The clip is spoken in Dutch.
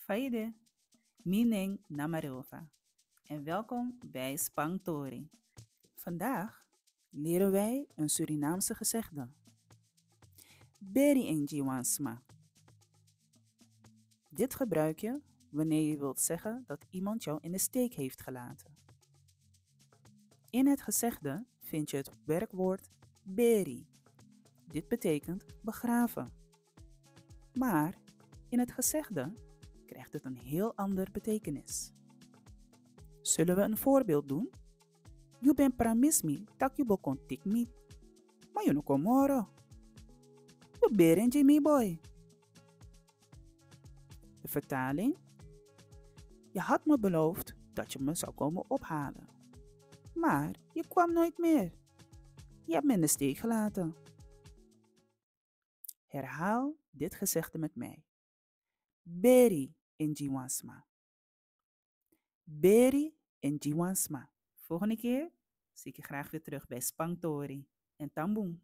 Faide, Mineng Namarova en welkom bij Spangtori. Vandaag leren wij een Surinaamse gezegde. Beri en Jiwansma. Dit gebruik je wanneer je wilt zeggen dat iemand jou in de steek heeft gelaten. In het gezegde vind je het werkwoord beri. Dit betekent begraven. Maar in het gezegde krijgt het een heel ander betekenis. Zullen we een voorbeeld doen? Je bent paramismi, tak je bokon tikmi. Maar je no komoro. Je beren Jimmy boy. De vertaling. Je had me beloofd dat je me zou komen ophalen. Maar je kwam nooit meer. Je hebt me in de steek gelaten. Herhaal dit gezegde met mij. Beri in Jiwansma. Beri in Jiwansma. Volgende keer zie ik je graag weer terug bij Spangtori en Tamboen.